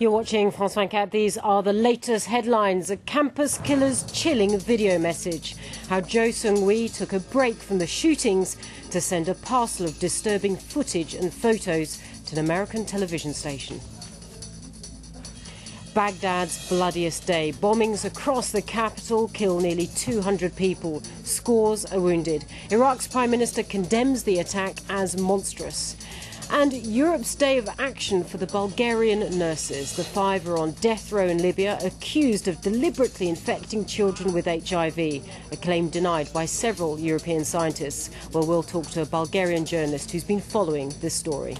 You're watching France 24. These are the latest headlines. A campus killer's chilling video message. How Jo Seung-hui took a break from the shootings to send a parcel of disturbing footage and photos to an American television station. Baghdad's bloodiest day. Bombings across the capital kill nearly 200 people. Scores are wounded. Iraq's Prime Minister condemns the attack as monstrous. And Europe's day of action for the Bulgarian nurses. The 5 are on death row in Libya, accused of deliberately infecting children with HIV, a claim denied by several European scientists. Well, we'll talk to a Bulgarian journalist who's been following this story.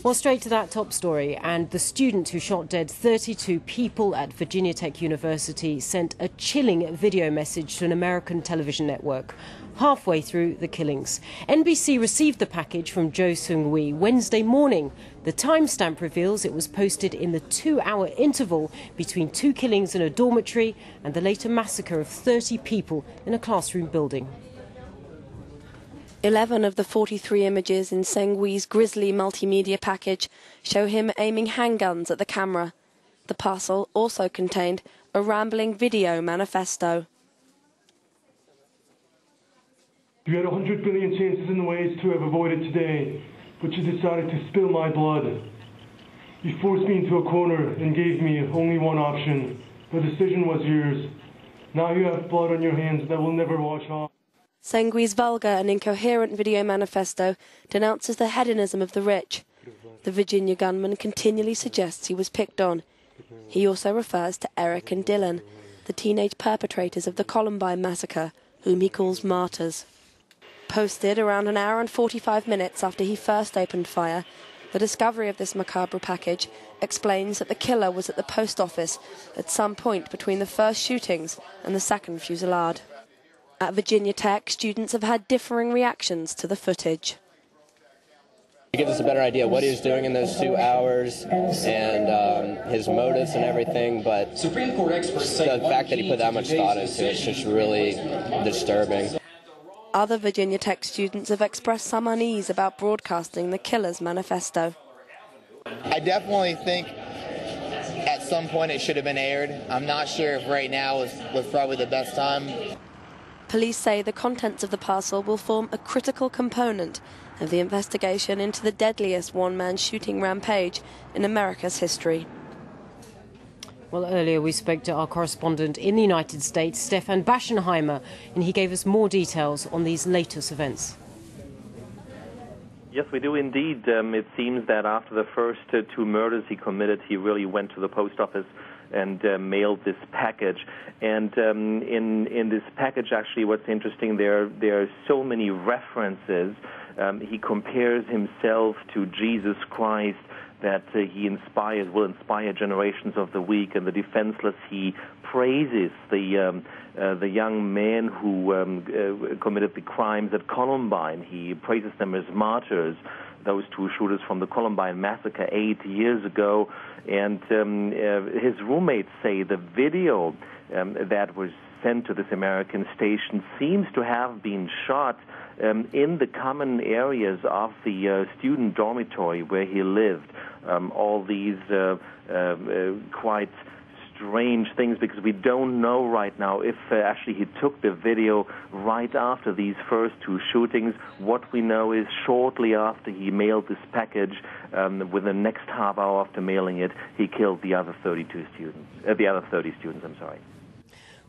Well, straight to that top story. And the student who shot dead 32 people at Virginia Tech University sent a chilling video message to an American television network. Halfway through the killings, NBC received the package from Jo Seung-hui Wednesday morning. The timestamp reveals it was posted in the 2-hour interval between 2 killings in a dormitory and the later massacre of 30 people in a classroom building. 11 of the 43 images in Seung-hui's grisly multimedia package show him aiming handguns at the camera. The parcel also contained a rambling video manifesto. You had 100 billion chances and ways to have avoided today, but you decided to spill my blood. You forced me into a corner and gave me only one option. The decision was yours. Now you have blood on your hands that will never wash off. Seung-hui's vulgar and incoherent video manifesto denounces the hedonism of the rich. The Virginia gunman continually suggests he was picked on. He also refers to Eric and Dylan, the teenage perpetrators of the Columbine massacre, whom he calls martyrs. Posted around an hour and 45 minutes after he first opened fire, the discovery of this macabre package explains that the killer was at the post office at some point between the first shootings and the second fusillade. At Virginia Tech, students have had differing reactions to the footage. It gives us a better idea what he was doing in those 2 hours and his motives and everything, but Supreme Court experts say the fact that he put that much thought into it is just really disturbing. Other Virginia Tech students have expressed some unease about broadcasting the killer's manifesto. I definitely think at some point it should have been aired. I'm not sure if right now was probably the best time. Police say the contents of the parcel will form a critical component of the investigation into the deadliest one-man shooting rampage in America's history. Well, earlier we spoke to our correspondent in the United States, Stefan Baschenheimer, and he gave us more details on these latest events. Yes, we do indeed. It seems that after the first 2 murders he committed, he really went to the post office and mailed this package. And in this package, actually, what's interesting, there are so many references. He compares himself to Jesus Christ, that he will inspire generations of the weak and the defenseless. He praises the young men who committed the crimes at Columbine. He praises them as martyrs, those 2 shooters from the Columbine massacre 8 years ago. And his roommates say the video that was sent to this American station seems to have been shot in the common areas of the student dormitory where he lived. All these quite strange things, because we don't know right now if actually he took the video right after these first 2 shootings. What we know is shortly after he mailed this package, within the next half hour after mailing it, he killed the other 30 students. I'm sorry.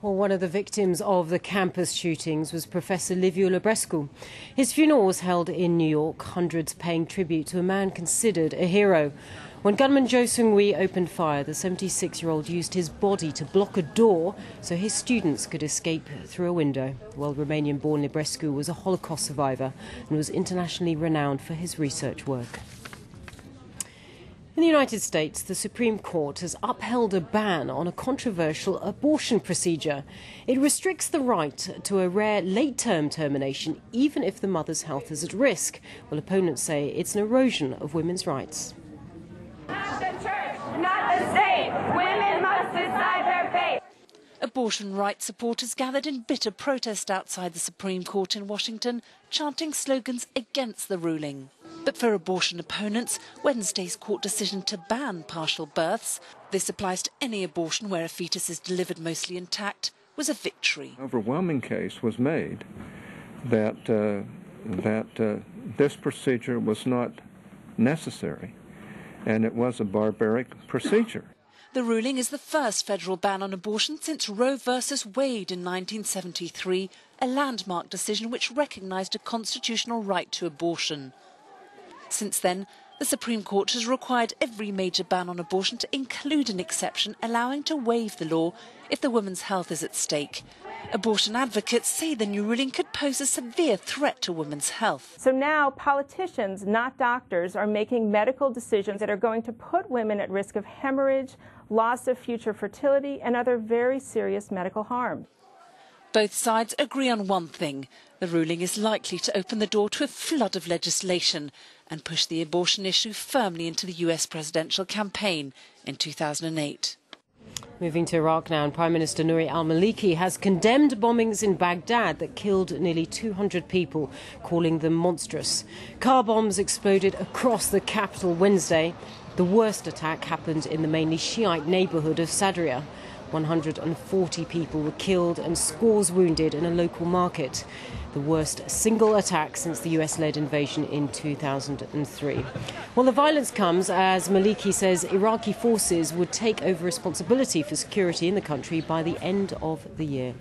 Well, one of the victims of the campus shootings was Professor Liviu Librescu. His funeral was held in New York, hundreds paying tribute to a man considered a hero. When gunman Jo Seung-hui opened fire, the 76-year-old used his body to block a door so his students could escape through a window. Well, Romanian-born Librescu was a Holocaust survivor and was internationally renowned for his research work. In the United States, the Supreme Court has upheld a ban on a controversial abortion procedure. It restricts the right to a rare late-term termination, even if the mother's health is at risk. Well, opponents say it's an erosion of women's rights. Not the church, not the state. Women must decide their fate. Abortion rights supporters gathered in bitter protest outside the Supreme Court in Washington, chanting slogans against the ruling. But for abortion opponents, Wednesday's court decision to ban partial births, this applies to any abortion where a fetus is delivered mostly intact, was a victory. An overwhelming case was made that this procedure was not necessary, and it was a barbaric procedure. The ruling is the first federal ban on abortion since Roe versus Wade in 1973, a landmark decision which recognised a constitutional right to abortion. Since then, the Supreme Court has required every major ban on abortion to include an exception allowing to waive the law if the woman's health is at stake. Abortion advocates say the new ruling could pose a severe threat to women's health. So now politicians, not doctors, are making medical decisions that are going to put women at risk of hemorrhage, loss of future fertility, and other very serious medical harm. Both sides agree on one thing. The ruling is likely to open the door to a flood of legislation and push the abortion issue firmly into the US presidential campaign in 2008. Moving to Iraq now, and Prime Minister Nouri al-Maliki has condemned bombings in Baghdad that killed nearly 200 people, calling them monstrous. Car bombs exploded across the capital Wednesday. The worst attack happened in the mainly Shiite neighbourhood of Sadria. 140 people were killed and scores wounded in a local market. The worst single attack since the US-led invasion in 2003. Well, the violence comes as Maliki says Iraqi forces would take over responsibility for security in the country by the end of the year.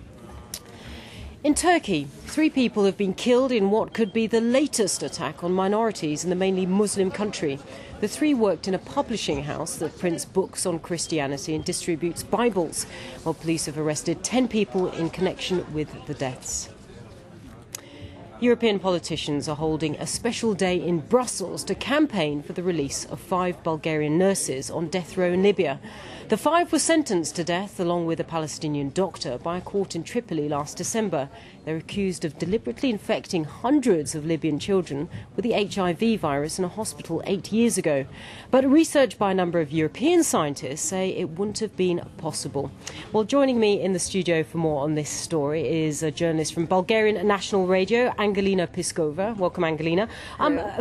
In Turkey, 3 people have been killed in what could be the latest attack on minorities in the mainly Muslim country. The 3 worked in a publishing house that prints books on Christianity and distributes Bibles, while police have arrested 10 people in connection with the deaths. European politicians are holding a special day in Brussels to campaign for the release of 5 Bulgarian nurses on death row in Libya. The 5 were sentenced to death, along with a Palestinian doctor, by a court in Tripoli last December. They're accused of deliberately infecting hundreds of Libyan children with the HIV virus in a hospital 8 years ago. But research by a number of European scientists say it wouldn't have been possible. Well, joining me in the studio for more on this story is a journalist from Bulgarian National Radio, Anguelina Piskova. Welcome, Anguelina.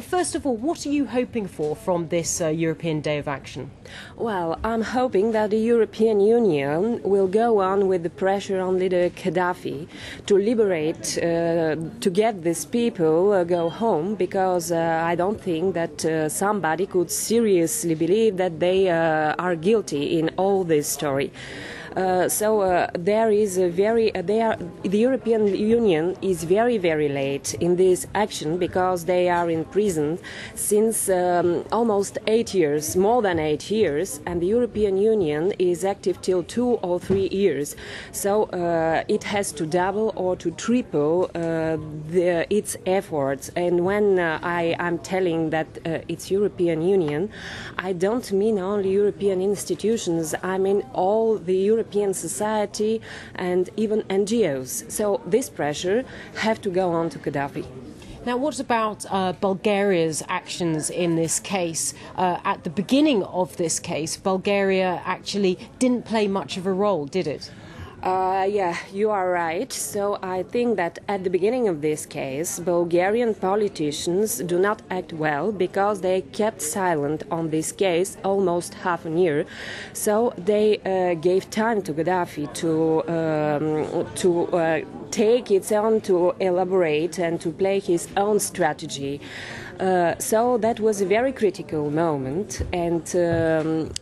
First of all, what are you hoping for from this European Day of Action? Well, I'm hoping that the European Union will go on with the pressure on leader Gaddafi to liberate, to get these people go home, because I don't think that somebody could seriously believe that they are guilty in all this story. There is the European Union is very, very late in this action, because they are in prison since almost 8 years, more than 8 years, and the European Union is active till 2 or 3 years. So it has to double or to triple its efforts. And when I'm telling that it's European Union, I don't mean only European institutions. I mean all the European society and even NGOs. So this pressure have to go on to Gaddafi. Now, what about Bulgaria's actions in this case? At the beginning of this case, Bulgaria actually didn't play much of a role, did it? Yeah, you are right. So I think that at the beginning of this case, Bulgarian politicians do not act well, because they kept silent on this case almost half a year. So they gave time to Gaddafi to take its own, to elaborate and to play his own strategy. So that was a very critical moment, and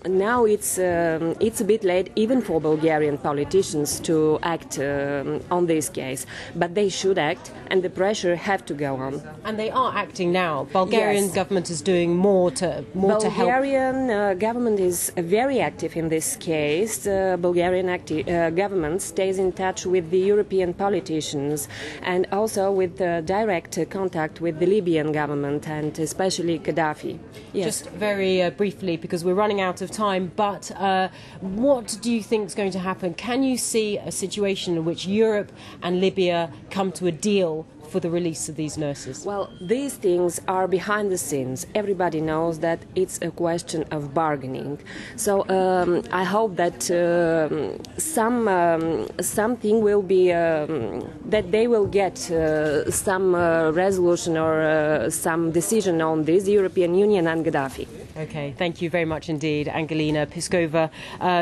now it's a bit late even for Bulgarian politicians to act on this case, but they should act, and the pressure have to go on. And they are acting now. Bulgarian government is doing more to help. Bulgarian government is very active in this case. Bulgarian government stays in touch with the European politicians, and also with direct contact with the Libyan government, and especially Gaddafi. Yes. Just very briefly, because we're running out of time, but what do you think is going to happen? Can you see a situation in which Europe and Libya come to a deal for the release of these nurses? Well, these things are behind the scenes. Everybody knows that it's a question of bargaining. So I hope that something will be that they will get some resolution or some decision on this, the European Union and Gaddafi. Okay, thank you very much indeed, Anguelina Piskova.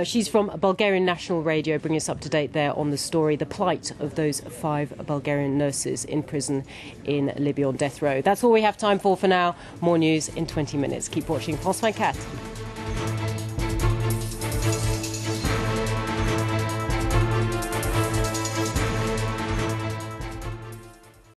She's from Bulgarian National Radio, bringing us up to date there on the story, the plight of those 5 Bulgarian nurses in prison in Libya on death row. That's all we have time for now. More news in 20 minutes. Keep watching France 24.